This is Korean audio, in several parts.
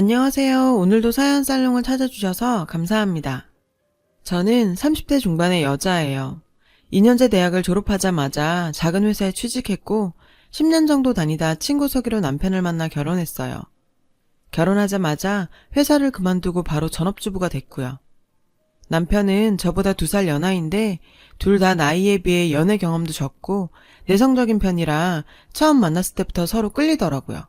안녕하세요. 오늘도 사연 살롱을 찾아주셔서 감사합니다. 저는 30대 중반의 여자예요. 2년제 대학을 졸업하자마자 작은 회사에 취직했고 10년 정도 다니다 친구 소개로 남편을 만나 결혼했어요. 결혼하자마자 회사를 그만두고 바로 전업주부가 됐고요. 남편은 저보다 2살 연하인데 둘 다 나이에 비해 연애 경험도 적고 내성적인 편이라 처음 만났을 때부터 서로 끌리더라고요.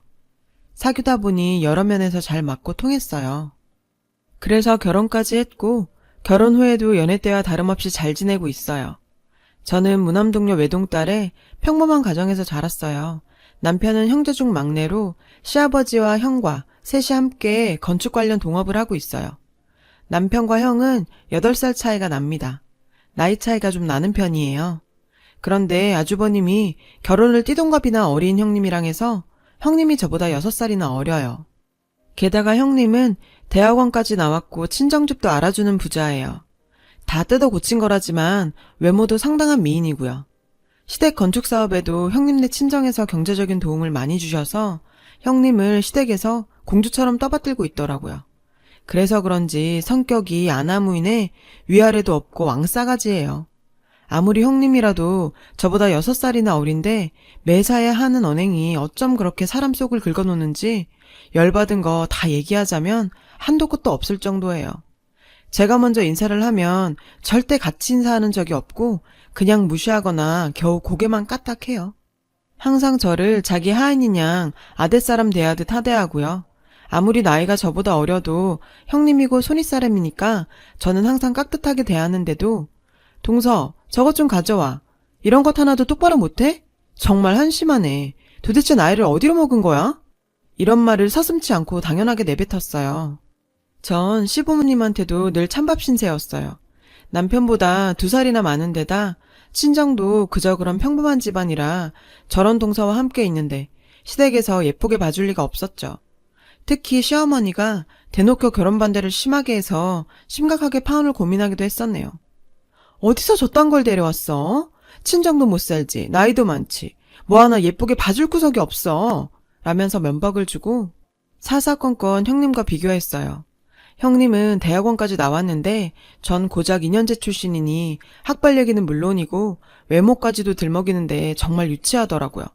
사귀다 보니 여러 면에서 잘 맞고 통했어요. 그래서 결혼까지 했고 결혼 후에도 연애 때와 다름없이 잘 지내고 있어요. 저는 무남동료 외동딸에 평범한 가정에서 자랐어요. 남편은 형제 중 막내로 시아버지와 형과 셋이 함께 건축 관련 동업을 하고 있어요. 남편과 형은 8살 차이가 납니다. 나이 차이가 좀 나는 편이에요. 그런데 아주버님이 결혼을 띠동갑이나 어린 형님이랑 해서 형님이 저보다 6살이나 어려요. 게다가 형님은 대학원까지 나왔고 친정집도 알아주는 부자예요. 다 뜯어 고친 거라지만 외모도 상당한 미인이고요. 시댁 건축 사업에도 형님네 친정에서 경제적인 도움을 많이 주셔서 형님을 시댁에서 공주처럼 떠받들고 있더라고요. 그래서 그런지 성격이 아나무인에 위아래도 없고 왕싸가지예요. 아무리 형님이라도 저보다 6살이나 어린데 매사에 하는 언행이 어쩜 그렇게 사람 속을 긁어놓는지 열받은 거 다 얘기하자면 한도 끝도 없을 정도예요. 제가 먼저 인사를 하면 절대 같이 인사하는 적이 없고 그냥 무시하거나 겨우 고개만 까딱해요. 항상 저를 자기 하인인 양 아랫사람 대하듯 하대하고요. 아무리 나이가 저보다 어려도 형님이고 손윗사람이니까 저는 항상 깍듯하게 대하는데도 동서, 저것 좀 가져와. 이런 것 하나도 똑바로 못해? 정말 한심하네. 도대체 나이를 어디로 먹은 거야? 이런 말을 서슴지 않고 당연하게 내뱉었어요. 전 시부모님한테도 늘 찬밥 신세였어요. 남편보다 2살이나 많은 데다 친정도 그저 그런 평범한 집안이라 저런 동서와 함께 있는데 시댁에서 예쁘게 봐줄 리가 없었죠. 특히 시어머니가 대놓고 결혼 반대를 심하게 해서 심각하게 파혼을 고민하기도 했었네요. 어디서 저딴 걸 데려왔어? 친정도 못 살지, 나이도 많지, 뭐 하나 예쁘게 봐줄 구석이 없어. 라면서 면박을 주고 사사건건 형님과 비교했어요. 형님은 대학원까지 나왔는데 전 고작 2년제 출신이니 학벌 얘기는 물론이고 외모까지도 들먹이는데 정말 유치하더라고요.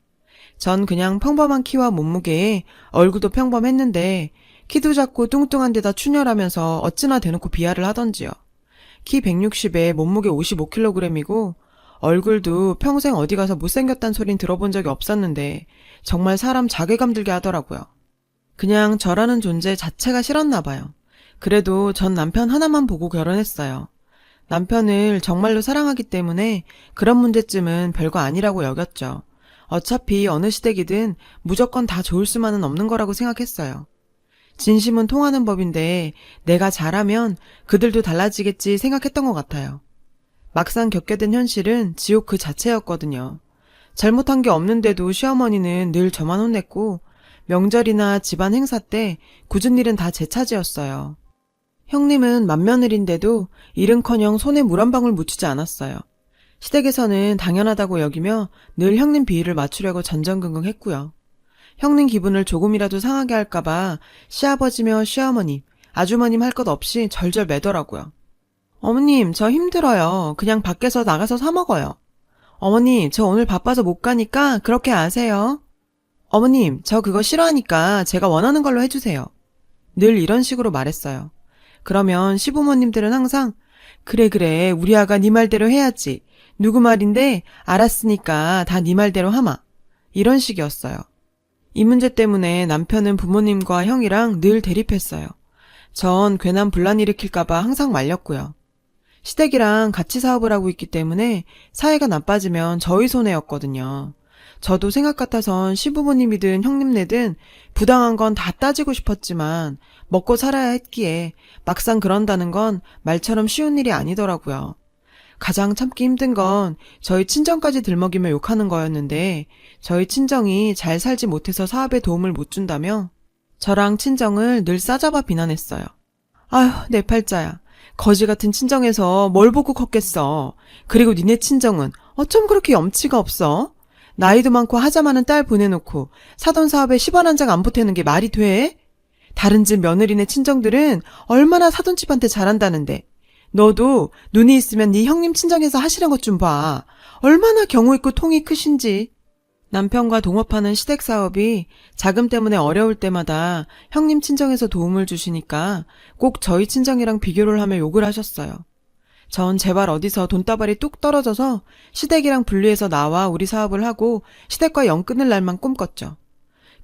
전 그냥 평범한 키와 몸무게에 얼굴도 평범했는데 키도 작고 뚱뚱한 데다 춘혈하면서 어찌나 대놓고 비하를 하던지요. 키 160에 몸무게 55kg이고 얼굴도 평생 어디 가서 못생겼단 소린 들어본 적이 없었는데 정말 사람 자괴감 들게 하더라고요. 그냥 저라는 존재 자체가 싫었나 봐요. 그래도 전 남편 하나만 보고 결혼했어요. 남편을 정말로 사랑하기 때문에 그런 문제쯤은 별거 아니라고 여겼죠. 어차피 어느 시댁이든 무조건 다 좋을 수만은 없는 거라고 생각했어요. 진심은 통하는 법인데 내가 잘하면 그들도 달라지겠지 생각했던 것 같아요. 막상 겪게 된 현실은 지옥 그 자체였거든요. 잘못한 게 없는데도 시어머니는 늘 저만 혼냈고 명절이나 집안 행사 때 굳은 일은 다 제 차지였어요. 형님은 맏며느리인데도 일은커녕 손에 물 한 방울 묻히지 않았어요. 시댁에서는 당연하다고 여기며 늘 형님 비위를 맞추려고 전전긍긍했고요. 형님 기분을 조금이라도 상하게 할까봐 시아버지며 시어머님, 아주머님 할 것 없이 절절 매더라고요. 어머님, 저 힘들어요. 그냥 밖에서 나가서 사 먹어요. 어머님, 저 오늘 바빠서 못 가니까 그렇게 아세요. 어머님, 저 그거 싫어하니까 제가 원하는 걸로 해주세요. 늘 이런 식으로 말했어요. 그러면 시부모님들은 항상 그래 우리 아가 네 말대로 해야지. 누구 말인데 알았으니까 다 네 말대로 하마. 이런 식이었어요. 이 문제 때문에 남편은 부모님과 형이랑 늘 대립했어요. 전 괜한 분란 일으킬까봐 항상 말렸고요. 시댁이랑 같이 사업을 하고 있기 때문에 사이가 나빠지면 저희 손해였거든요. 저도 생각 같아선 시부모님이든 형님네든 부당한 건 다 따지고 싶었지만 먹고 살아야 했기에 막상 그런다는 건 말처럼 쉬운 일이 아니더라고요. 가장 참기 힘든 건 저희 친정까지 들먹이며 욕하는 거였는데 저희 친정이 잘 살지 못해서 사업에 도움을 못 준다며 저랑 친정을 늘 싸잡아 비난했어요. 아휴, 내 팔자야. 거지 같은 친정에서 뭘 보고 컸겠어. 그리고 니네 친정은 어쩜 그렇게 염치가 없어? 나이도 많고 하자 많은 딸 보내놓고 사돈 사업에 10원 한 장 안 보태는 게 말이 돼? 다른 집 며느리네 친정들은 얼마나 사돈집한테 잘한다는데 너도 눈이 있으면 네 형님 친정에서 하시는 것 좀 봐. 얼마나 경우 있고 통이 크신지. 남편과 동업하는 시댁 사업이 자금 때문에 어려울 때마다 형님 친정에서 도움을 주시니까 꼭 저희 친정이랑 비교를 하며 욕을 하셨어요. 전 제발 어디서 돈다발이 뚝 떨어져서 시댁이랑 분리해서 나와 우리 사업을 하고 시댁과 연 끊을 날만 꿈꿨죠.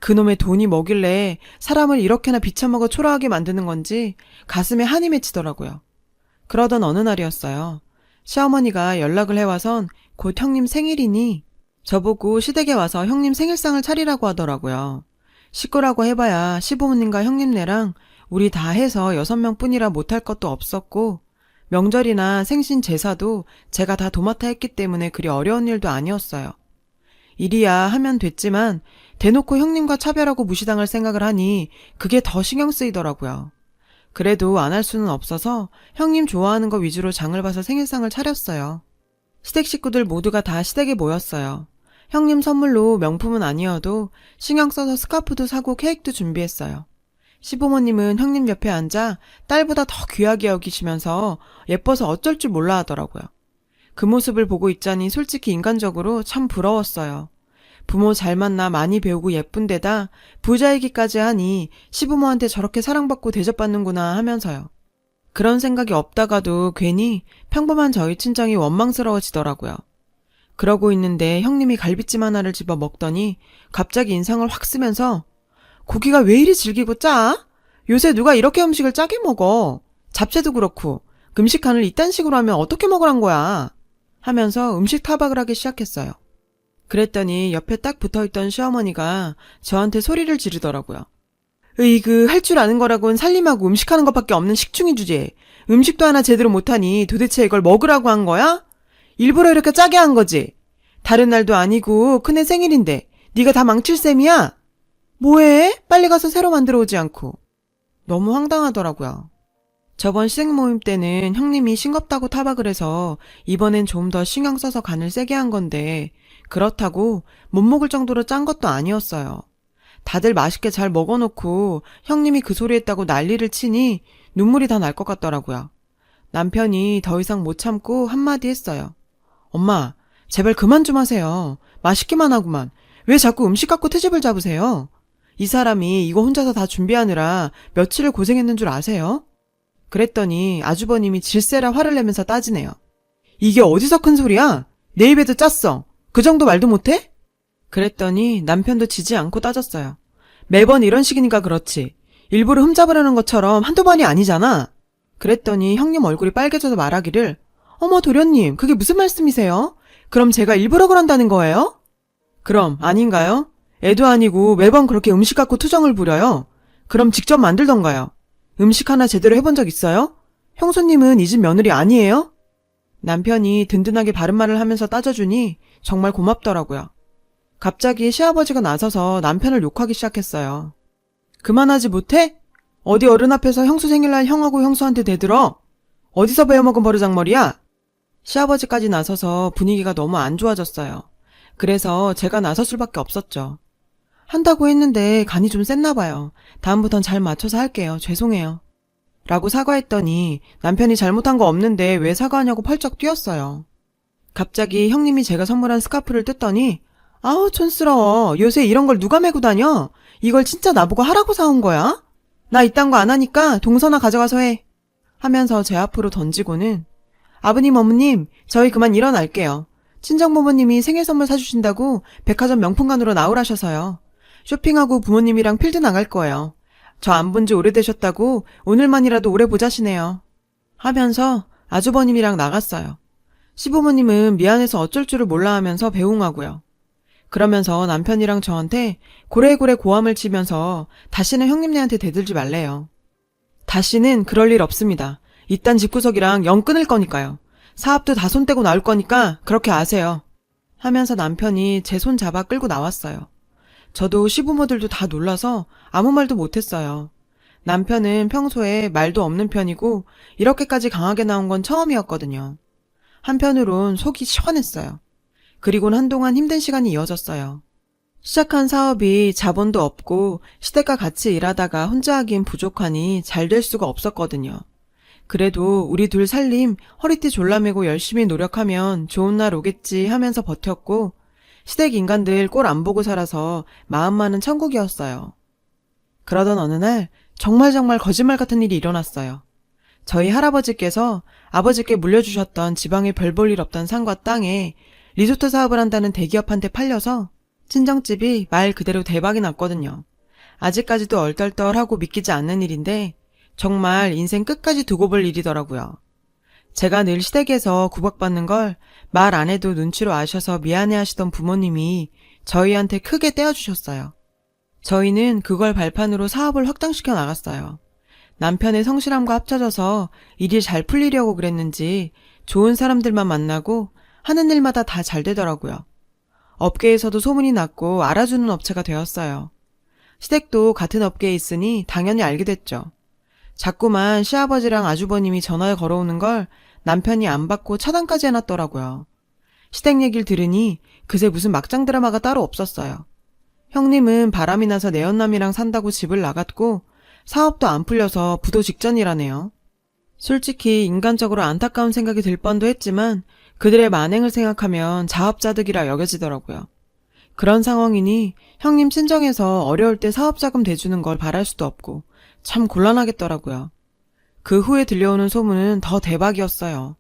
그놈의 돈이 뭐길래 사람을 이렇게나 비쳐먹어 초라하게 만드는 건지 가슴에 한이 맺히더라고요. 그러던 어느 날이었어요. 시어머니가 연락을 해와선 곧 형님 생일이니 저보고 시댁에 와서 형님 생일상을 차리라고 하더라고요. 식구라고 해봐야 시부모님과 형님네랑 우리 다 해서 6명 뿐이라 못할 것도 없었고 명절이나 생신 제사도 제가 다 도맡아 했기 때문에 그리 어려운 일도 아니었어요. 일이야 하면 됐지만 대놓고 형님과 차별하고 무시당할 생각을 하니 그게 더 신경 쓰이더라고요. 그래도 안 할 수는 없어서 형님 좋아하는 거 위주로 장을 봐서 생일상을 차렸어요. 시댁 식구들 모두가 다 시댁에 모였어요. 형님 선물로 명품은 아니어도 신경 써서 스카프도 사고 케이크도 준비했어요. 시부모님은 형님 옆에 앉아 딸보다 더 귀하게 여기시면서 예뻐서 어쩔 줄 몰라 하더라고요. 그 모습을 보고 있자니 솔직히 인간적으로 참 부러웠어요. 부모 잘 만나 많이 배우고 예쁜 데다 부자이기까지 하니 시부모한테 저렇게 사랑받고 대접받는구나 하면서요. 그런 생각이 없다가도 괜히 평범한 저희 친정이 원망스러워지더라고요. 그러고 있는데 형님이 갈비찜 하나를 집어 먹더니 갑자기 인상을 확 쓰면서 고기가 왜 이리 질기고 짜? 요새 누가 이렇게 음식을 짜게 먹어? 잡채도 그렇고 음식 간을 이딴 식으로 하면 어떻게 먹으란 거야? 하면서 음식 타박을 하기 시작했어요. 그랬더니 옆에 딱 붙어있던 시어머니가 저한테 소리를 지르더라고요. 으이그 할 줄 아는 거라곤 살림하고 음식하는 것밖에 없는 식충이 주제. 음식도 하나 제대로 못하니 도대체 이걸 먹으라고 한 거야? 일부러 이렇게 짜게 한 거지. 다른 날도 아니고 큰애 생일인데 네가 다 망칠 셈이야? 뭐해? 빨리 가서 새로 만들어 오지 않고. 너무 황당하더라고요. 저번 시댁 모임 때는 형님이 싱겁다고 타박을 해서 이번엔 좀 더 신경 써서 간을 세게 한 건데 그렇다고 못 먹을 정도로 짠 것도 아니었어요. 다들 맛있게 잘 먹어놓고 형님이 그 소리 했다고 난리를 치니 눈물이 다 날 것 같더라고요. 남편이 더 이상 못 참고 한마디 했어요. 엄마, 제발 그만 좀 하세요. 맛있기만 하구만. 왜 자꾸 음식 갖고 트집을 잡으세요? 이 사람이 이거 혼자서 다 준비하느라 며칠을 고생했는 줄 아세요? 그랬더니 아주버님이 질세라 화를 내면서 따지네요. 이게 어디서 큰 소리야? 내 입에도 짰어. 그 정도 말도 못해? 그랬더니 남편도 지지 않고 따졌어요. 매번 이런 식이니까 그렇지. 일부러 흠잡으려는 것처럼 한두 번이 아니잖아. 그랬더니 형님 얼굴이 빨개져서 말하기를 어머 도련님 그게 무슨 말씀이세요? 그럼 제가 일부러 그런다는 거예요? 그럼 아닌가요? 애도 아니고 매번 그렇게 음식 갖고 투정을 부려요. 그럼 직접 만들던가요. 음식 하나 제대로 해본 적 있어요? 형수님은 이 집 며느리 아니에요? 남편이 든든하게 바른 말을 하면서 따져주니 정말 고맙더라고요. 갑자기 시아버지가 나서서 남편을 욕하기 시작했어요. 그만하지 못해? 어디 어른 앞에서 형수 생일날 형하고 형수한테 대들어? 어디서 배워먹은 버르장머리야? 시아버지까지 나서서 분위기가 너무 안 좋아졌어요. 그래서 제가 나설 수밖에 없었죠. 한다고 했는데 간이 좀 셌나 봐요. 다음부턴 잘 맞춰서 할게요. 죄송해요. 라고 사과했더니 남편이 잘못한 거 없는데 왜 사과하냐고 펄쩍 뛰었어요. 갑자기 형님이 제가 선물한 스카프를 뜯더니 아우 촌스러워. 요새 이런 걸 누가 메고 다녀? 이걸 진짜 나보고 하라고 사온 거야? 나 이딴 거 안 하니까 동서나 가져가서 해. 하면서 제 앞으로 던지고는 아버님 어머님 저희 그만 일어날게요. 친정부모님이 생일 선물 사주신다고 백화점 명품관으로 나오라셔서요. 쇼핑하고 부모님이랑 필드 나갈 거예요. 저 안 본 지 오래되셨다고 오늘만이라도 오래 보자시네요. 하면서 아주버님이랑 나갔어요. 시부모님은 미안해서 어쩔 줄을 몰라 하면서 배웅하고요. 그러면서 남편이랑 저한테 고래고래 고함을 치면서 다시는 형님네한테 대들지 말래요. 다시는 그럴 일 없습니다. 이딴 집구석이랑 영 끊을 거니까요. 사업도 다 손 떼고 나올 거니까 그렇게 아세요. 하면서 남편이 제 손 잡아 끌고 나왔어요. 저도 시부모들도 다 놀라서 아무 말도 못했어요. 남편은 평소에 말도 없는 편이고 이렇게까지 강하게 나온 건 처음이었거든요. 한편으론 속이 시원했어요. 그리고는 한동안 힘든 시간이 이어졌어요. 시작한 사업이 자본도 없고 시댁과 같이 일하다가 혼자 하기엔 부족하니 잘 될 수가 없었거든요. 그래도 우리 둘 살림 허리띠 졸라매고 열심히 노력하면 좋은 날 오겠지 하면서 버텼고 시댁 인간들 꼴 안 보고 살아서 마음만은 천국이었어요. 그러던 어느 날 정말 거짓말 같은 일이 일어났어요. 저희 할아버지께서 아버지께 물려주셨던 지방에 별 볼 일 없던 산과 땅에 리조트 사업을 한다는 대기업한테 팔려서 친정집이 말 그대로 대박이 났거든요. 아직까지도 얼떨떨하고 믿기지 않는 일인데 정말 인생 끝까지 두고 볼 일이더라고요. 제가 늘 시댁에서 구박받는 걸 말 안 해도 눈치로 아셔서 미안해 하시던 부모님이 저희한테 크게 떼어주셨어요. 저희는 그걸 발판으로 사업을 확장시켜 나갔어요. 남편의 성실함과 합쳐져서 일이 잘 풀리려고 그랬는지 좋은 사람들만 만나고 하는 일마다 다 잘 되더라고요. 업계에서도 소문이 났고 알아주는 업체가 되었어요. 시댁도 같은 업계에 있으니 당연히 알게 됐죠. 자꾸만 시아버지랑 아주버님이 전화를 걸어오는 걸 남편이 안 받고 차단까지 해놨더라고요. 시댁 얘기를 들으니 그새 무슨 막장 드라마가 따로 없었어요. 형님은 바람이 나서 내연남이랑 산다고 집을 나갔고 사업도 안 풀려서 부도 직전이라네요. 솔직히 인간적으로 안타까운 생각이 들 뻔도 했지만 그들의 만행을 생각하면 자업자득이라 여겨지더라고요. 그런 상황이니 형님 친정에서 어려울 때 사업자금 대주는 걸 바랄 수도 없고 참 곤란하겠더라고요. 그 후에 들려오는 소문은 더 대박이었어요.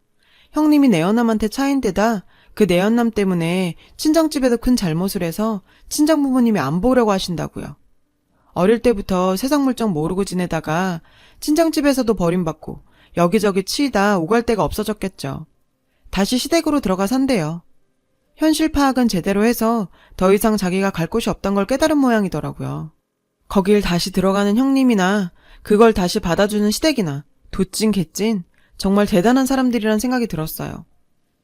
형님이 내연남한테 차인 데다 그 내연남 때문에 친정집에도 큰 잘못을 해서 친정 부모님이 안 보려고 하신다고요. 어릴 때부터 세상 물정 모르고 지내다가 친정집에서도 버림받고 여기저기 치이다 오갈 데가 없어졌겠죠. 다시 시댁으로 들어가 산대요. 현실 파악은 제대로 해서 더 이상 자기가 갈 곳이 없던 걸 깨달은 모양이더라고요. 거길 다시 들어가는 형님이나 그걸 다시 받아주는 시댁이나 도찐 개찐 정말 대단한 사람들이란 생각이 들었어요.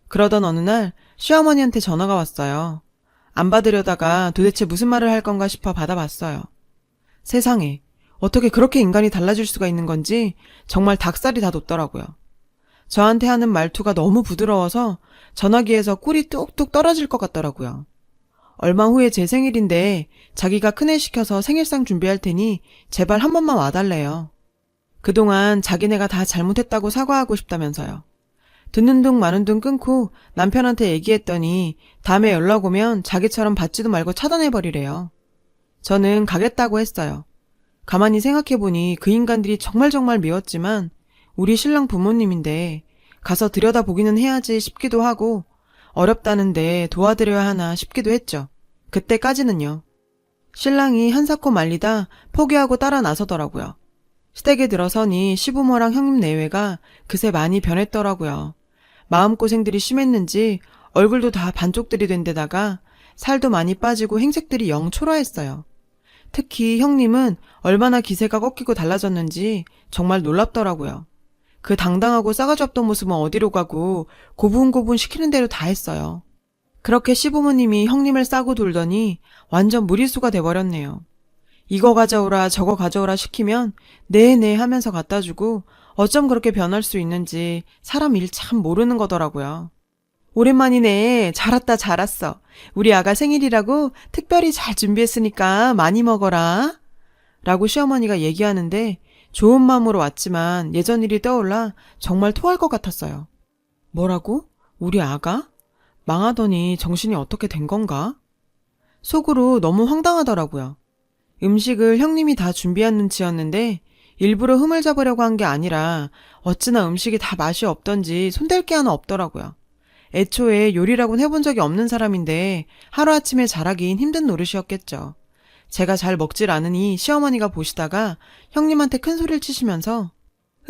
그러던 어느 날 시어머니한테 전화가 왔어요. 안 받으려다가 도대체 무슨 말을 할 건가 싶어 받아봤어요. 세상에 어떻게 그렇게 인간이 달라질 수가 있는 건지 정말 닭살이 다 돋더라고요. 저한테 하는 말투가 너무 부드러워서 전화기에서 꿀이 뚝뚝 떨어질 것 같더라고요. 얼마 후에 제 생일인데 자기가 큰애 시켜서 생일상 준비할 테니 제발 한 번만 와달래요. 그동안 자기네가 다 잘못했다고 사과하고 싶다면서요. 듣는 둥 마는 둥 끊고 남편한테 얘기했더니 다음에 연락 오면 자기처럼 받지도 말고 차단해버리래요. 저는 가겠다고 했어요. 가만히 생각해보니 그 인간들이 정말 미웠지만 우리 신랑 부모님인데 가서 들여다보기는 해야지 싶기도 하고 어렵다는데 도와드려야 하나 싶기도 했죠. 그때까지는요. 신랑이 한사코 말리다 포기하고 따라 나서더라고요. 시댁에 들어서니 시부모랑 형님 내외가 그새 많이 변했더라고요. 마음고생들이 심했는지 얼굴도 다 반쪽들이 된 데다가 살도 많이 빠지고 행색들이 영 초라했어요. 특히 형님은 얼마나 기세가 꺾이고 달라졌는지 정말 놀랍더라고요. 그 당당하고 싸가지 없던 모습은 어디로 가고 고분고분 시키는 대로 다 했어요. 그렇게 시부모님이 형님을 싸고 돌더니 완전 무리수가 돼버렸네요. 이거 가져오라 저거 가져오라 시키면 네네 하면서 갖다주고 어쩜 그렇게 변할 수 있는지 사람 일 참 모르는 거더라고요. 오랜만이네. 잘 왔어. 우리 아가 생일이라고 특별히 잘 준비했으니까 많이 먹어라. 라고 시어머니가 얘기하는데 좋은 마음으로 왔지만 예전 일이 떠올라 정말 토할 것 같았어요. 뭐라고? 우리 아가? 망하더니 정신이 어떻게 된 건가? 속으로 너무 황당하더라고요. 음식을 형님이 다 준비한 눈치였는데 일부러 흠을 잡으려고 한 게 아니라 어찌나 음식이 다 맛이 없던지 손댈 게 하나 없더라고요. 애초에 요리라고는 해본 적이 없는 사람인데 하루아침에 잘하긴 힘든 노릇이었겠죠. 제가 잘 먹질 않으니 시어머니가 보시다가 형님한테 큰 소리를 치시면서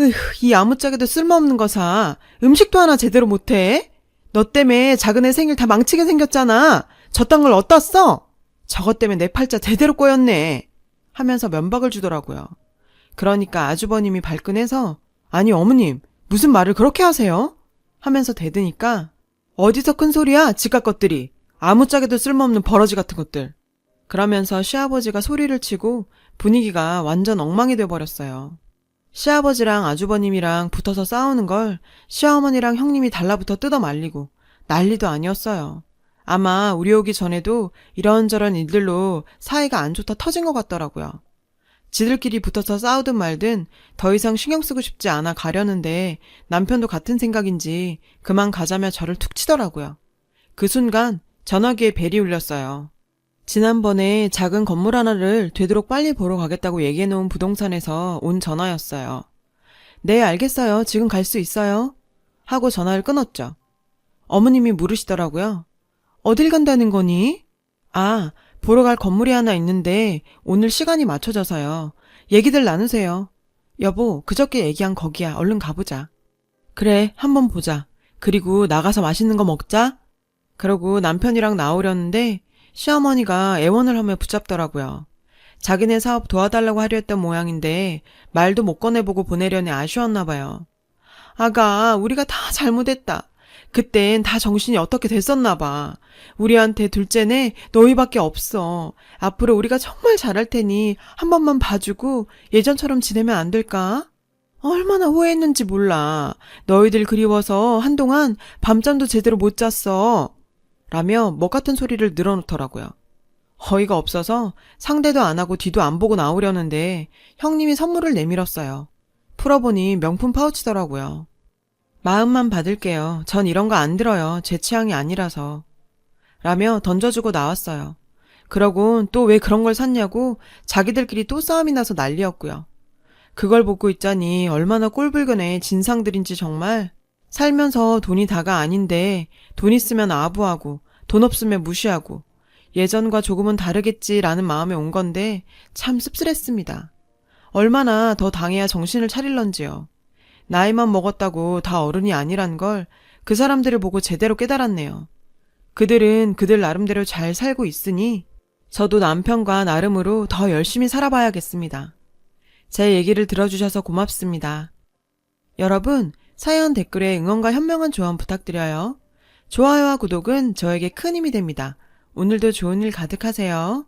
으휴, 이 아무짝에도 쓸모없는 거사. 음식도 하나 제대로 못해? 너 때문에 작은애 생일 다 망치게 생겼잖아. 저딴 걸 어디다 써? 저것 때문에 내 팔자 제대로 꼬였네. 하면서 면박을 주더라고요. 그러니까 아주버님이 발끈해서 아니 어머님 무슨 말을 그렇게 하세요? 하면서 대드니까 어디서 큰 소리야 지각 것들이. 아무짝에도 쓸모없는 버러지 같은 것들. 그러면서 시아버지가 소리를 치고 분위기가 완전 엉망이 돼버렸어요. 시아버지랑 아주버님이랑 붙어서 싸우는 걸 시어머니랑 형님이 달라붙어 뜯어 말리고 난리도 아니었어요. 아마 우리 오기 전에도 이런저런 일들로 사이가 안 좋다 터진 것 같더라고요. 지들끼리 붙어서 싸우든 말든 더 이상 신경 쓰고 싶지 않아 가려는데 남편도 같은 생각인지 그만 가자며 저를 툭 치더라고요. 그 순간 전화기에 벨이 울렸어요. 지난번에 작은 건물 하나를 되도록 빨리 보러 가겠다고 얘기해놓은 부동산에서 온 전화였어요. 네, 알겠어요. 지금 갈 수 있어요. 하고 전화를 끊었죠. 어머님이 물으시더라고요. 어딜 간다는 거니? 아, 보러 갈 건물이 하나 있는데 오늘 시간이 맞춰져서요. 얘기들 나누세요. 여보, 그저께 얘기한 거기야. 얼른 가보자. 그래, 한번 보자. 그리고 나가서 맛있는 거 먹자. 그러고 남편이랑 나오려는데 시어머니가 애원을 하며 붙잡더라고요. 자기네 사업 도와달라고 하려 했던 모양인데 말도 못 꺼내보고 보내려니 아쉬웠나 봐요. 아가, 우리가 다 잘못했다. 그땐 다 정신이 어떻게 됐었나 봐. 우리한테 둘째네 너희밖에 없어. 앞으로 우리가 정말 잘할 테니 한 번만 봐주고 예전처럼 지내면 안 될까? 얼마나 후회했는지 몰라. 너희들 그리워서 한동안 밤잠도 제대로 못 잤어. 라며 먹 같은 소리를 늘어놓더라고요. 어이가 없어서 상대도 안 하고 뒤도 안 보고 나오려는데 형님이 선물을 내밀었어요. 풀어보니 명품 파우치더라고요. 마음만 받을게요. 전 이런 거 안 들어요. 제 취향이 아니라서. 라며 던져주고 나왔어요. 그러곤 또 왜 그런 걸 샀냐고 자기들끼리 또 싸움이 나서 난리였고요. 그걸 보고 있자니 얼마나 꼴불견의 진상들인지 정말. 살면서 돈이 다가 아닌데 돈 있으면 아부하고 돈 없으면 무시하고 예전과 조금은 다르겠지라는 마음에 온 건데 참 씁쓸했습니다. 얼마나 더 당해야 정신을 차릴런지요. 나이만 먹었다고 다 어른이 아니란 걸 그 사람들을 보고 제대로 깨달았네요. 그들은 그들 나름대로 잘 살고 있으니 저도 남편과 나름으로 더 열심히 살아봐야겠습니다. 제 얘기를 들어주셔서 고맙습니다. 여러분, 사연 댓글에 응원과 현명한 조언 부탁드려요. 좋아요와 구독은 저에게 큰 힘이 됩니다. 오늘도 좋은 일 가득하세요.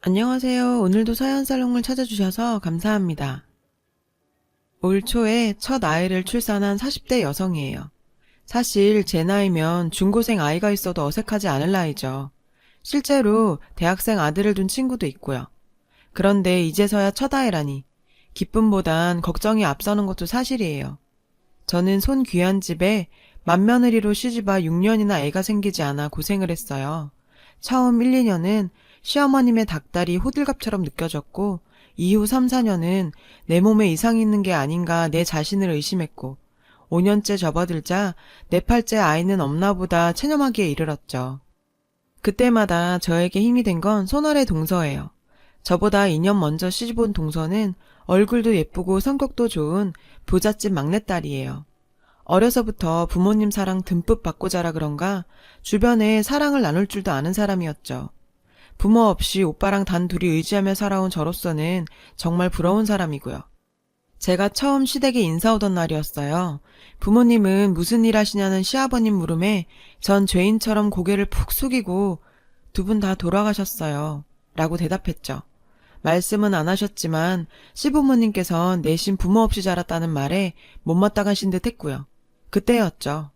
안녕하세요. 오늘도 사연살롱을 찾아주셔서 감사합니다. 올 초에 첫 아이를 출산한 40대 여성이에요. 사실 제 나이면 중고생 아이가 있어도 어색하지 않을 나이죠. 실제로 대학생 아들을 둔 친구도 있고요. 그런데 이제서야 첫 아이라니 기쁨보단 걱정이 앞서는 것도 사실이에요. 저는 손 귀한 집에 맏며느리로 시집와 6년이나 애가 생기지 않아 고생을 했어요. 처음 1, 2년은 시어머님의 닭다리 호들갑처럼 느껴졌고 이후 3, 4년은 내 몸에 이상이 있는 게 아닌가 내 자신을 의심했고 5년째 접어들자 네 팔째 아이는 없나 보다 체념하기에 이르렀죠. 그때마다 저에게 힘이 된 건 손아래 동서예요. 저보다 2년 먼저 시집온 동서는 얼굴도 예쁘고 성격도 좋은 부잣집 막내딸이에요. 어려서부터 부모님 사랑 듬뿍 받고 자라 그런가 주변에 사랑을 나눌 줄도 아는 사람이었죠. 부모 없이 오빠랑 단 둘이 의지하며 살아온 저로서는 정말 부러운 사람이고요. 제가 처음 시댁에 인사 오던 날이었어요. 부모님은 무슨 일 하시냐는 시아버님 물음에 전 죄인처럼 고개를 푹 숙이고 두 분 다 돌아가셨어요. 라고 대답했죠. 말씀은 안 하셨지만 시부모님께선 내심 부모 없이 자랐다는 말에 못마땅 하신 듯 했고요. 그때였죠.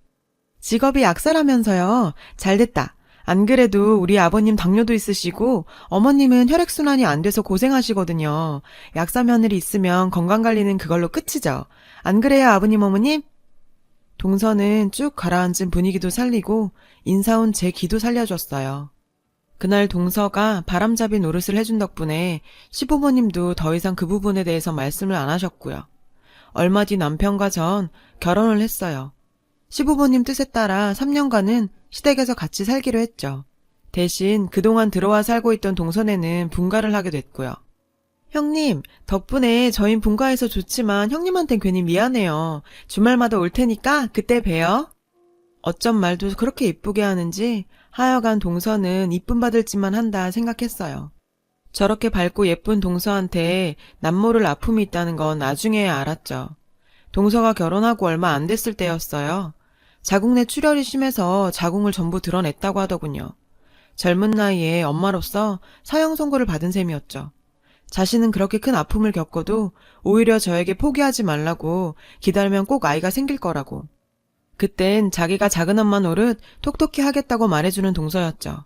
직업이 약사라면서요. 잘됐다. 안 그래도 우리 아버님 당뇨도 있으시고 어머님은 혈액순환이 안 돼서 고생하시거든요. 약사 며느리 있으면 건강관리는 그걸로 끝이죠. 안 그래요, 아버님 어머님? 동서는 쭉 가라앉은 분위기도 살리고 인사온 제 기도 살려줬어요. 그날 동서가 바람잡이 노릇을 해준 덕분에 시부모님도 더 이상 그 부분에 대해서 말씀을 안 하셨고요. 얼마 뒤 남편과 전 결혼을 했어요. 시부모님 뜻에 따라 3년간은 시댁에서 같이 살기로 했죠. 대신 그동안 들어와 살고 있던 동선에는 분가를 하게 됐고요. 형님, 덕분에 저흰 분가해서 좋지만 형님한텐 괜히 미안해요. 주말마다 올 테니까 그때 봬요. 어쩜 말도 그렇게 이쁘게 하는지 하여간 동서는 이쁨 받을 짓만 한다 생각했어요. 저렇게 밝고 예쁜 동서한테 남모를 아픔이 있다는 건 나중에야 알았죠. 동서가 결혼하고 얼마 안 됐을 때였어요. 자궁내 출혈이 심해서 자궁을 전부 드러냈다고 하더군요. 젊은 나이에 엄마로서 사형 선고를 받은 셈이었죠. 자신은 그렇게 큰 아픔을 겪어도 오히려 저에게 포기하지 말라고 기다리면 꼭 아이가 생길 거라고. 그땐 자기가 작은 엄마 노릇 톡톡히 하겠다고 말해주는 동서였죠.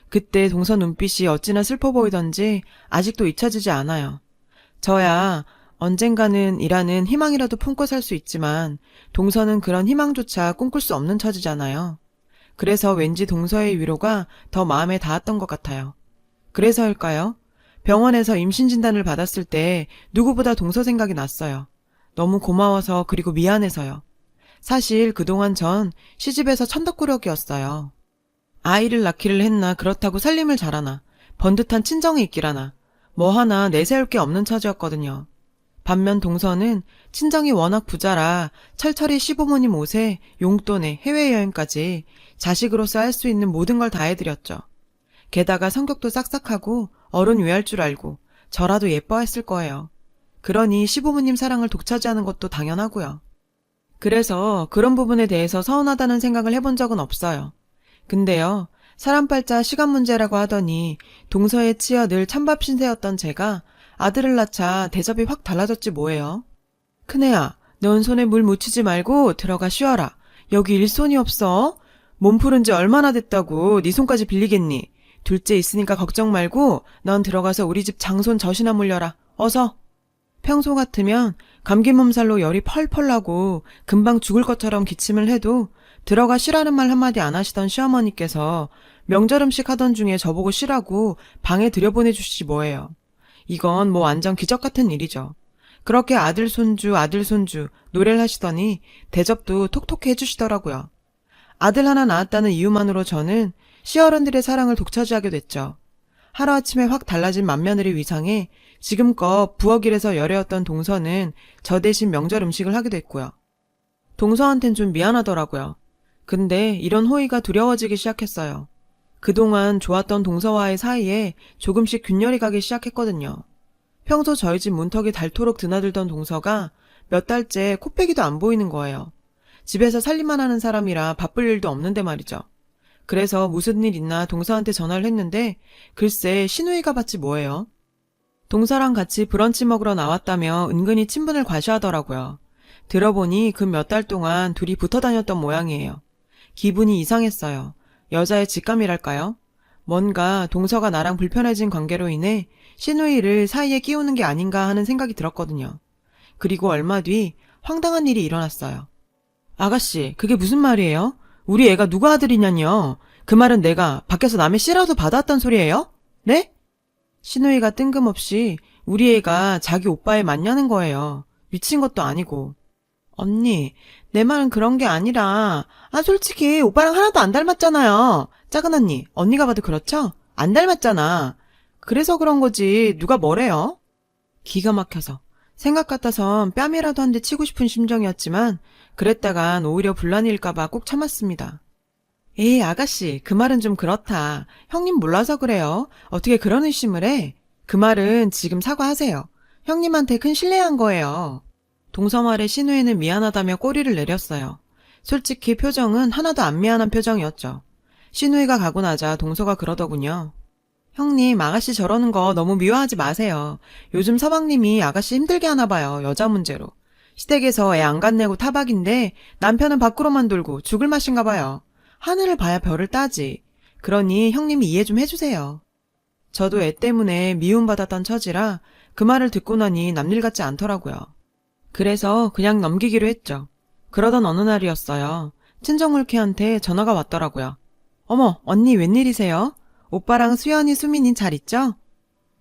그때 동서 눈빛이 어찌나 슬퍼 보이던지 아직도 잊혀지지 않아요. 저야 언젠가는 이라는 희망이라도 품고 살 수 있지만 동서는 그런 희망조차 꿈꿀 수 없는 처지잖아요. 그래서 왠지 동서의 위로가 더 마음에 닿았던 것 같아요. 그래서일까요? 병원에서 임신 진단을 받았을 때 누구보다 동서 생각이 났어요. 너무 고마워서 그리고 미안해서요. 사실 그동안 전 시집에서 천덕꾸러기였어요. 아이를 낳기를 했나 그렇다고 살림을 잘하나 번듯한 친정이 있기라나 뭐 하나 내세울 게 없는 처지였거든요. 반면 동서는 친정이 워낙 부자라 철철이 시부모님 옷에 용돈에 해외여행까지 자식으로서 할 수 있는 모든 걸 다 해드렸죠. 게다가 성격도 싹싹하고 어른 위할 줄 알고 저라도 예뻐했을 거예요. 그러니 시부모님 사랑을 독차지하는 것도 당연하고요. 그래서 그런 부분에 대해서 서운하다는 생각을 해본 적은 없어요. 근데요, 사람 팔자 시간 문제라고 하더니 동서에 치여 늘 찬밥 신세였던 제가 아들을 낳자 대접이 확 달라졌지 뭐예요. 큰애야, 넌 손에 물 묻히지 말고 들어가 쉬어라. 여기 일손이 없어. 몸 푸른 지 얼마나 됐다고 네 손까지 빌리겠니. 둘째 있으니까 걱정 말고 넌 들어가서 우리 집 장손 젖이나 물려라. 어서. 평소 같으면 감기 몸살로 열이 펄펄 나고 금방 죽을 것처럼 기침을 해도 들어가 쉬라는 말 한마디 안 하시던 시어머니께서 명절 음식 하던 중에 저보고 쉬라고 방에 들여보내주시지 뭐예요. 이건 뭐 완전 기적 같은 일이죠. 그렇게 아들 손주 노래를 하시더니 대접도 톡톡히 해주시더라고요. 아들 하나 낳았다는 이유만으로 저는 시어른들의 사랑을 독차지하게 됐죠. 하루아침에 확 달라진 맏며느리 위상에 지금껏 부엌일에서 열애었던 동서는 저 대신 명절 음식을 하게 됐고요. 동서한텐 좀 미안하더라고요. 근데 이런 호의가 두려워지기 시작했어요. 그동안 좋았던 동서와의 사이에 조금씩 균열이 가기 시작했거든요. 평소 저희 집 문턱이 닳도록 드나들던 동서가 몇 달째 코빼기도 안 보이는 거예요. 집에서 살림만 하는 사람이라 바쁠 일도 없는데 말이죠. 그래서 무슨 일 있나 동서한테 전화를 했는데 글쎄 시누이가 받지 뭐예요. 동서랑 같이 브런치 먹으러 나왔다며 은근히 친분을 과시하더라고요. 들어보니 그 몇 달 동안 둘이 붙어 다녔던 모양이에요. 기분이 이상했어요. 여자의 직감이랄까요? 뭔가 동서가 나랑 불편해진 관계로 인해 시누이를 사이에 끼우는 게 아닌가 하는 생각이 들었거든요. 그리고 얼마 뒤 황당한 일이 일어났어요. 아가씨, 그게 무슨 말이에요? 우리 애가 누구 아들이냐뇨? 그 말은 내가 밖에서 남의 씨라도 받아왔단 소리예요? 네? 시누이가 뜬금없이 우리 애가 자기 오빠에 맞냐는 거예요. 미친 것도 아니고. 언니, 내 말은 그런 게 아니라 솔직히 오빠랑 하나도 안 닮았잖아요. 작은 언니, 언니가 봐도 그렇죠? 안 닮았잖아. 그래서 그런 거지 누가 뭐래요? 기가 막혀서 생각 같아선 뺨이라도 한 대 치고 싶은 심정이었지만 그랬다간 오히려 분란일까봐 꼭 참았습니다. 에이 아가씨 그 말은 좀 그렇다. 형님 몰라서 그래요. 어떻게 그런 의심을 해? 그 말은 지금 사과하세요. 형님한테 큰 실례한 거예요. 동서 말에 신우이는 미안하다며 꼬리를 내렸어요. 솔직히 표정은 하나도 안 미안한 표정이었죠. 신우이가 가고 나자 동서가 그러더군요. 형님 아가씨 저러는 거 너무 미워하지 마세요. 요즘 서방님이 아가씨 힘들게 하나 봐요. 여자 문제로. 시댁에서 애 안 갖내고 타박인데 남편은 밖으로만 돌고 죽을 맛인가 봐요. 하늘을 봐야 별을 따지. 그러니 형님이 이해 좀 해주세요. 저도 애 때문에 미움받았던 처지라 그 말을 듣고 나니 남일 같지 않더라고요. 그래서 그냥 넘기기로 했죠. 그러던 어느 날이었어요. 친정올케한테 전화가 왔더라고요. 어머 언니 웬일이세요? 오빠랑 수연이 수민이 잘 있죠?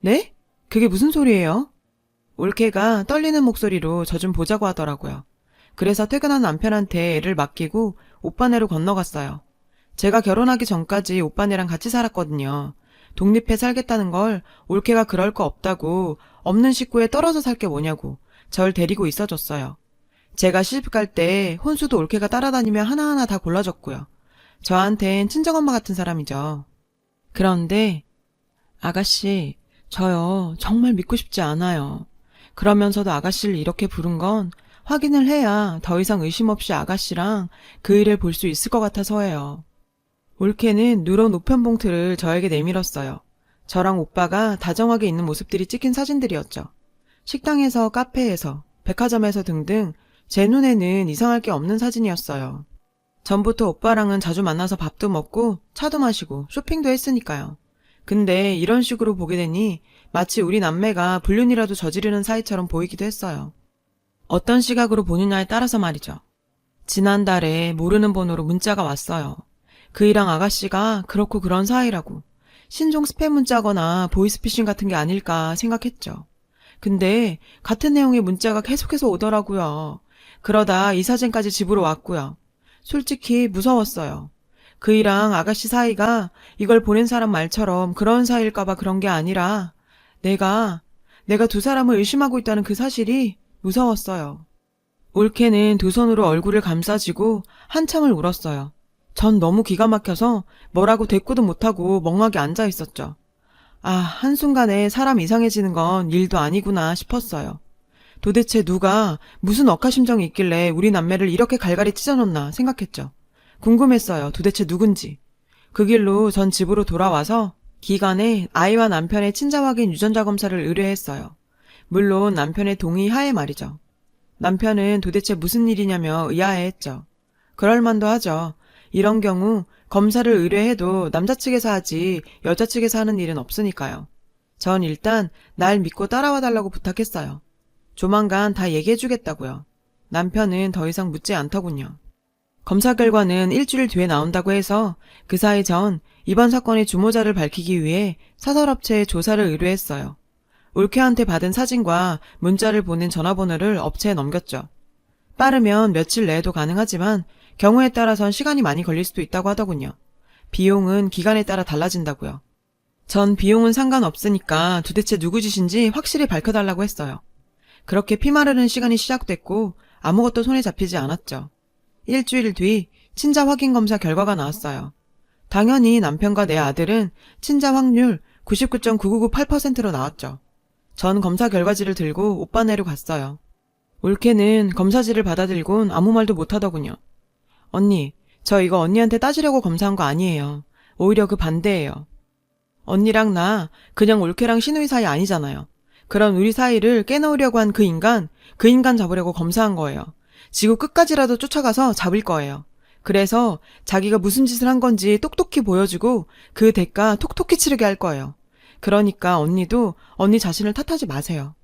네? 그게 무슨 소리예요? 올케가 떨리는 목소리로 저 좀 보자고 하더라고요. 그래서 퇴근한 남편한테 애를 맡기고 오빠네로 건너갔어요. 제가 결혼하기 전까지 오빠네랑 같이 살았거든요. 독립해 살겠다는 걸 올케가 그럴 거 없다고 없는 식구에 떨어져 살 게 뭐냐고 절 데리고 있어줬어요. 제가 시집갈 때 혼수도 올케가 따라다니며 하나하나 다 골라줬고요. 저한텐 친정엄마 같은 사람이죠. 그런데 아가씨 저요 정말 믿고 싶지 않아요. 그러면서도 아가씨를 이렇게 부른 건 확인을 해야 더 이상 의심 없이 아가씨랑 그 일을 볼 수 있을 것 같아서예요. 올케는 누런 우편 봉투를 저에게 내밀었어요. 저랑 오빠가 다정하게 있는 모습들이 찍힌 사진들이었죠. 식당에서, 카페에서, 백화점에서 등등 제 눈에는 이상할 게 없는 사진이었어요. 전부터 오빠랑은 자주 만나서 밥도 먹고 차도 마시고 쇼핑도 했으니까요. 근데 이런 식으로 보게 되니 마치 우리 남매가 불륜이라도 저지르는 사이처럼 보이기도 했어요. 어떤 시각으로 보느냐에 따라서 말이죠. 지난달에 모르는 번호로 문자가 왔어요. 그이랑 아가씨가 그렇고 그런 사이라고. 신종 스팸 문자거나 보이스피싱 같은 게 아닐까 생각했죠. 근데 같은 내용의 문자가 계속해서 오더라고요. 그러다 이 사진까지 집으로 왔고요. 솔직히 무서웠어요. 그이랑 아가씨 사이가 이걸 보낸 사람 말처럼 그런 사이일까봐 그런 게 아니라 내가 두 사람을 의심하고 있다는 그 사실이 무서웠어요. 올케는 두 손으로 얼굴을 감싸쥐고 한참을 울었어요. 전 너무 기가 막혀서 뭐라고 대꾸도 못하고 멍하게 앉아 있었죠. 아, 한순간에 사람 이상해지는 건 일도 아니구나 싶었어요. 도대체 누가 무슨 억하심정이 있길래 우리 남매를 이렇게 갈갈이 찢어놓나 생각했죠. 궁금했어요. 도대체 누군지. 그 길로 전 집으로 돌아와서 기간에 아이와 남편의 친자 확인 유전자 검사를 의뢰했어요. 물론 남편의 동의 하에 말이죠. 남편은 도대체 무슨 일이냐며 의아해했죠. 그럴만도 하죠. 이런 경우 검사를 의뢰해도 남자 측에서 하지 여자 측에서 하는 일은 없으니까요. 전 일단 날 믿고 따라와 달라고 부탁했어요. 조만간 다 얘기해주겠다고요. 남편은 더 이상 묻지 않더군요. 검사 결과는 일주일 뒤에 나온다고 해서 그 사이 전 이번 사건의 주모자를 밝히기 위해 사설업체에 조사를 의뢰했어요. 올케한테 받은 사진과 문자를 보낸 전화번호를 업체에 넘겼죠. 빠르면 며칠 내에도 가능하지만 경우에 따라선 시간이 많이 걸릴 수도 있다고 하더군요. 비용은 기간에 따라 달라진다고요. 전 비용은 상관없으니까 도대체 누구 짓인지 확실히 밝혀달라고 했어요. 그렇게 피마르는 시간이 시작됐고 아무것도 손에 잡히지 않았죠. 일주일 뒤 친자 확인 검사 결과가 나왔어요. 당연히 남편과 내 아들은 친자 확률 99.9998%로 나왔죠. 전 검사 결과지를 들고 오빠네로 갔어요. 올케는 검사지를 받아들곤 아무 말도 못하더군요. 언니, 저 이거 언니한테 따지려고 검사한 거 아니에요. 오히려 그 반대예요. 언니랑 나 그냥 올케랑 신우이 사이 아니잖아요. 그런 우리 사이를 깨놓으려고 한 그 인간 잡으려고 검사한 거예요. 지구 끝까지라도 쫓아가서 잡을 거예요. 그래서 자기가 무슨 짓을 한 건지 똑똑히 보여주고 그 대가 톡톡히 치르게 할 거예요. 그러니까 언니도 언니 자신을 탓하지 마세요.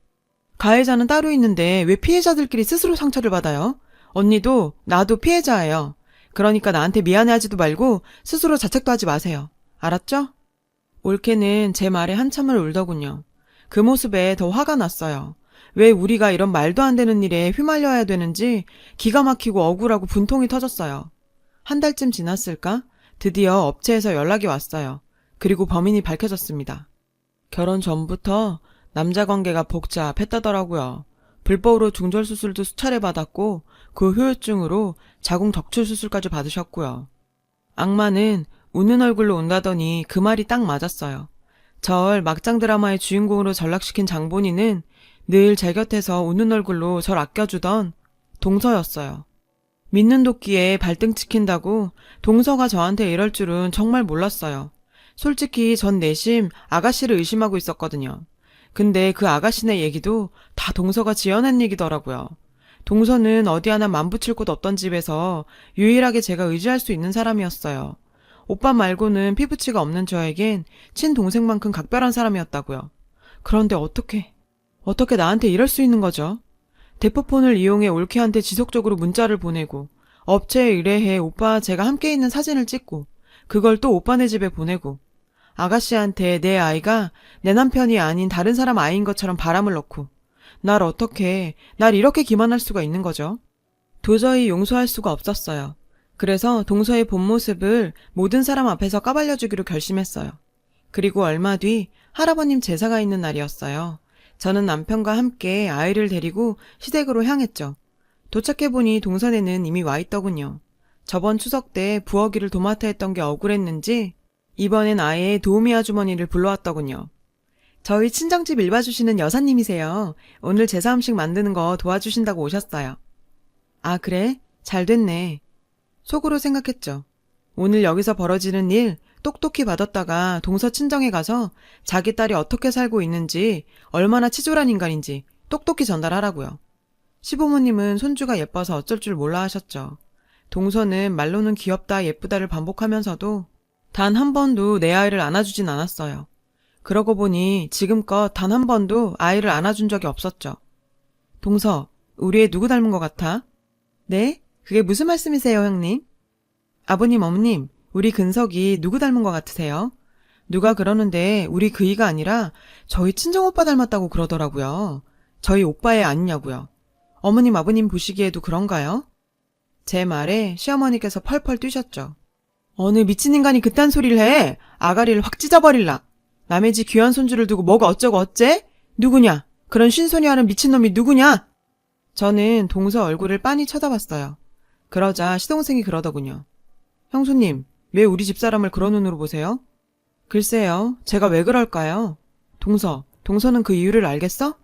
가해자는 따로 있는데 왜 피해자들끼리 스스로 상처를 받아요? 언니도 나도 피해자예요. 그러니까 나한테 미안해하지도 말고 스스로 자책도 하지 마세요. 알았죠? 올케는 제 말에 한참을 울더군요. 그 모습에 더 화가 났어요. 왜 우리가 이런 말도 안 되는 일에 휘말려야 되는지 기가 막히고 억울하고 분통이 터졌어요. 한 달쯤 지났을까? 드디어 업체에서 연락이 왔어요. 그리고 범인이 밝혀졌습니다. 결혼 전부터 남자 관계가 복잡했다더라고요. 불법으로 중절 수술도 수차례 받았고 그 후유증으로 자궁 적출 수술까지 받으셨고요. 악마는 웃는 얼굴로 온다더니 그 말이 딱 맞았어요. 절 막장 드라마의 주인공으로 전락시킨 장본인은 늘 제 곁에서 웃는 얼굴로 절 아껴주던 동서였어요. 믿는 도끼에 발등 찍힌다고 동서가 저한테 이럴 줄은 정말 몰랐어요. 솔직히 전 내심 아가씨를 의심하고 있었거든요. 근데 그 아가씨네 얘기도 다 동서가 지어낸 얘기더라고요. 동서는 어디 하나 맘붙일 곳 없던 집에서 유일하게 제가 의지할 수 있는 사람이었어요. 오빠 말고는 피부치가 없는 저에겐 친동생만큼 각별한 사람이었다고요. 그런데 어떻게 나한테 이럴 수 있는 거죠? 대포폰을 이용해 올케한테 지속적으로 문자를 보내고 업체에 의뢰해 오빠와 제가 함께 있는 사진을 찍고 그걸 또 오빠네 집에 보내고 아가씨한테 내 아이가 내 남편이 아닌 다른 사람 아이인 것처럼 바람을 넣고 날 이렇게 기만할 수가 있는 거죠? 도저히 용서할 수가 없었어요. 그래서 동서의 본 모습을 모든 사람 앞에서 까발려주기로 결심했어요. 그리고 얼마 뒤 할아버님 제사가 있는 날이었어요. 저는 남편과 함께 아이를 데리고 시댁으로 향했죠. 도착해보니 동선에는 이미 와 있더군요. 저번 추석 때 부엌일을 도맡아 했던 게 억울했는지 이번엔 아예 도우미 아주머니를 불러왔더군요. 저희 친정집 일 봐주시는 여사님이세요. 오늘 제사 음식 만드는 거 도와주신다고 오셨어요. 아, 그래? 잘 됐네. 속으로 생각했죠. 오늘 여기서 벌어지는 일 똑똑히 받았다가 동서 친정에 가서 자기 딸이 어떻게 살고 있는지, 얼마나 치졸한 인간인지 똑똑히 전달하라고요. 시부모님은 손주가 예뻐서 어쩔 줄 몰라 하셨죠. 동서는 말로는 귀엽다 예쁘다를 반복하면서도 단 한 번도 내 아이를 안아주진 않았어요. 그러고 보니 지금껏 단 한 번도 아이를 안아준 적이 없었죠. 동서, 우리 애 누구 닮은 것 같아? 네? 그게 무슨 말씀이세요, 형님? 아버님, 어머님, 우리 근석이 누구 닮은 것 같으세요? 누가 그러는데 우리 그이가 아니라 저희 친정오빠 닮았다고 그러더라고요. 저희 오빠애 아니냐고요. 어머님, 아버님 보시기에도 그런가요? 제 말에 시어머니께서 펄펄 뛰셨죠. 어느 미친 인간이 그딴 소리를 해. 아가리를 확 찢어버릴라. 남의 집 귀한 손주를 두고 뭐가 어쩌고 어째? 누구냐? 그런 쉰소리 하는 미친놈이 누구냐? 저는 동서 얼굴을 빤히 쳐다봤어요. 그러자 시동생이 그러더군요. 형수님, 왜 우리 집사람을 그런 눈으로 보세요? 글쎄요, 제가 왜 그럴까요? 동서는 그 이유를 알겠어?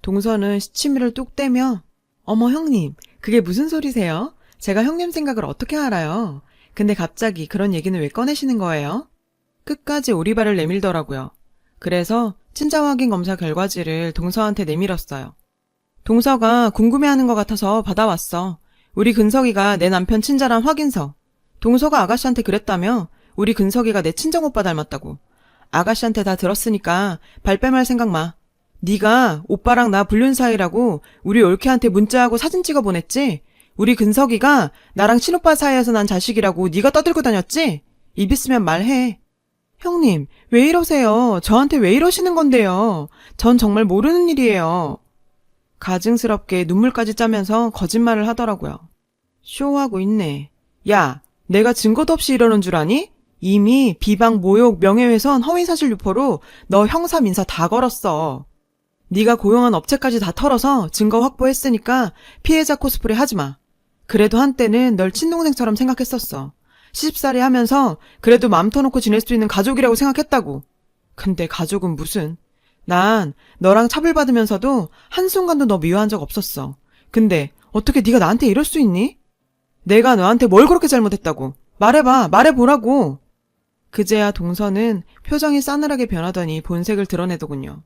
동서는 시치미를 뚝 떼며 어머 형님, 그게 무슨 소리세요? 제가 형님 생각을 어떻게 알아요? 근데 갑자기 그런 얘기는 왜 꺼내시는 거예요? 끝까지 오리발을 내밀더라고요. 그래서 친자 확인 검사 결과지를 동서한테 내밀었어요. 동서가 궁금해하는 것 같아서 받아왔어. 우리 근석이가 내 남편 친자란 확인서. 동서가 아가씨한테 그랬다며 우리 근석이가 내 친정오빠 닮았다고. 아가씨한테 다 들었으니까 발뺌할 생각 마. 네가 오빠랑 나 불륜 사이라고 우리 올케한테 문자하고 사진 찍어 보냈지? 우리 근석이가 나랑 친오빠 사이에서 난 자식이라고 네가 떠들고 다녔지? 입 있으면 말해. 형님, 왜 이러세요? 저한테 왜 이러시는 건데요? 전 정말 모르는 일이에요. 가증스럽게 눈물까지 짜면서 거짓말을 하더라고요. 쇼하고 있네. 야, 내가 증거도 없이 이러는 줄 아니? 이미 비방, 모욕, 명예훼손, 허위사실 유포로 너 형사 민사 다 걸었어. 네가 고용한 업체까지 다 털어서 증거 확보했으니까 피해자 코스프레 하지 마. 그래도 한때는 널 친동생처럼 생각했었어. 시집살이 하면서 그래도 맘 터놓고 지낼 수 있는 가족이라고 생각했다고. 근데 가족은 무슨. 난 너랑 차별받으면서도 한순간도 너 미워한 적 없었어. 근데 어떻게 네가 나한테 이럴 수 있니? 내가 너한테 뭘 그렇게 잘못했다고. 말해봐, 말해보라고. 그제야 동서는 표정이 싸늘하게 변하더니 본색을 드러내더군요.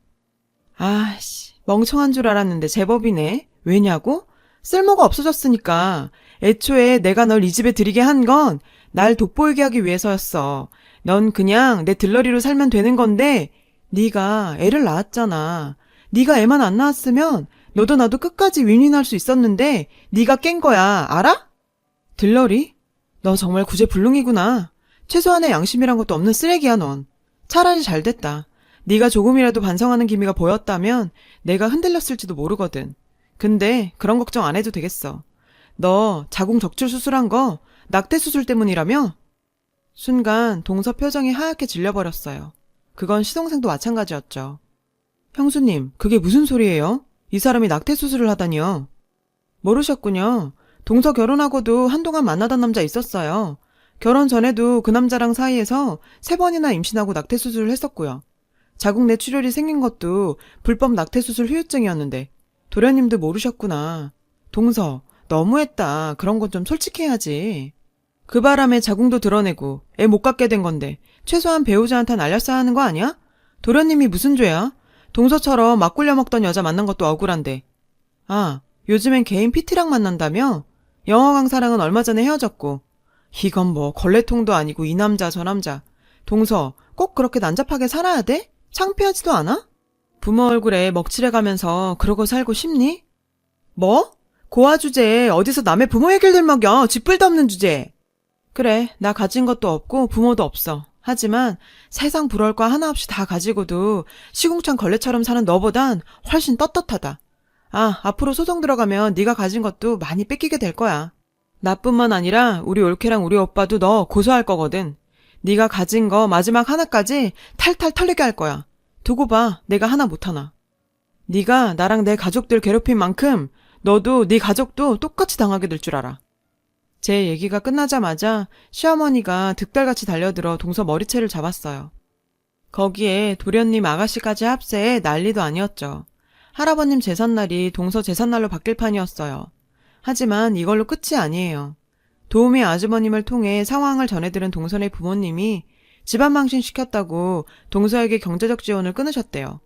아씨, 멍청한 줄 알았는데 제법이네. 왜냐고? 쓸모가 없어졌으니까. 애초에 내가 널 이 집에 들이게 한 건 날 돋보이게 하기 위해서였어. 넌 그냥 내 들러리로 살면 되는 건데 네가 애를 낳았잖아. 네가 애만 안 낳았으면 너도 나도 끝까지 윈윈할 수 있었는데 네가 깬 거야. 알아? 들러리? 너 정말 구제불능이구나. 최소한의 양심이란 것도 없는 쓰레기야 넌. 차라리 잘 됐다. 네가 조금이라도 반성하는 기미가 보였다면 내가 흔들렸을지도 모르거든. 근데 그런 걱정 안 해도 되겠어. 너 자궁 적출 수술한 거 낙태 수술 때문이라며? 순간 동서 표정이 하얗게 질려버렸어요. 그건 시동생도 마찬가지였죠. 형수님, 그게 무슨 소리예요? 이 사람이 낙태 수술을 하다니요. 모르셨군요. 동서 결혼하고도 한동안 만나던 남자 있었어요. 결혼 전에도 그 남자랑 사이에서 3번이나 임신하고 낙태 수술을 했었고요. 자궁 뇌출혈이 생긴 것도 불법 낙태 수술 후유증이었는데 도련님도 모르셨구나. 동서, 너무했다. 그런 건 좀 솔직해야지. 그 바람에 자궁도 드러내고 애 못 갖게 된 건데 최소한 배우자한테는 알렸어야 하는 거 아니야? 도련님이 무슨 죄야? 동서처럼 막 굴려 먹던 여자 만난 것도 억울한데. 아, 요즘엔 개인 PT랑 만난다며? 영어 강사랑은 얼마 전에 헤어졌고. 이건 뭐 걸레통도 아니고 이 남자 저 남자. 동서, 꼭 그렇게 난잡하게 살아야 돼? 창피하지도 않아? 부모 얼굴에 먹칠해가면서 그러고 살고 싶니? 뭐? 고아 주제에 어디서 남의 부모 얘기를 들먹여. 쥐뿔도 없는 주제에. 그래, 나 가진 것도 없고 부모도 없어. 하지만 세상 부러울 거 하나 없이 다 가지고도 시궁창 걸레처럼 사는 너보단 훨씬 떳떳하다. 아, 앞으로 소송 들어가면 네가 가진 것도 많이 뺏기게 될 거야. 나뿐만 아니라 우리 올케랑 우리 오빠도 너 고소할 거거든. 네가 가진 거 마지막 하나까지 탈탈 털리게 할 거야. 두고 봐, 내가 하나 못하나. 네가 나랑 내 가족들 괴롭힌 만큼 너도 네 가족도 똑같이 당하게 될 줄 알아. 제 얘기가 끝나자마자 시어머니가 득달같이 달려들어 동서 머리채를 잡았어요. 거기에 도련님 아가씨까지 합세해 난리도 아니었죠. 할아버님 제삿날이 동서 제삿날로 바뀔 판이었어요. 하지만 이걸로 끝이 아니에요. 도우미 아주버님을 통해 상황을 전해들은 동선의 부모님이 집안 망신시켰다고 동서에게 경제적 지원을 끊으셨대요.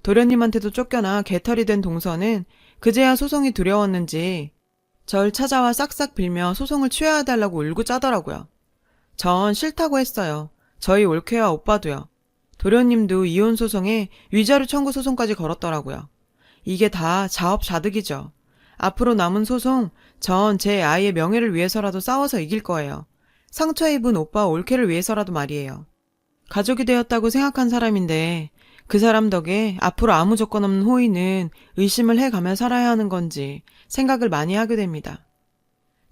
도련님한테도 쫓겨나 개털이 된 동서는 그제야 소송이 두려웠는지 절 찾아와 싹싹 빌며 소송을 취하해달라고 울고 짜더라고요. 전 싫다고 했어요. 저희 올케와 오빠도요. 도련님도 이혼 소송에 위자료 청구 소송까지 걸었더라고요. 이게 다 자업자득이죠. 앞으로 남은 소송, 전 제 아이의 명예를 위해서라도 싸워서 이길 거예요. 상처 입은 오빠 올케를 위해서라도 말이에요. 가족이 되었다고 생각한 사람인데 그 사람 덕에 앞으로 아무 조건 없는 호의는 의심을 해가며 살아야 하는 건지 생각을 많이 하게 됩니다.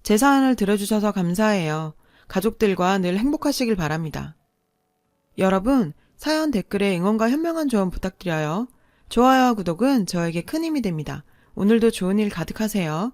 제 사연을 들어주셔서 감사해요. 가족들과 늘 행복하시길 바랍니다. 여러분, 사연 댓글에 응원과 현명한 조언 부탁드려요. 좋아요와 구독은 저에게 큰 힘이 됩니다. 오늘도 좋은 일 가득하세요.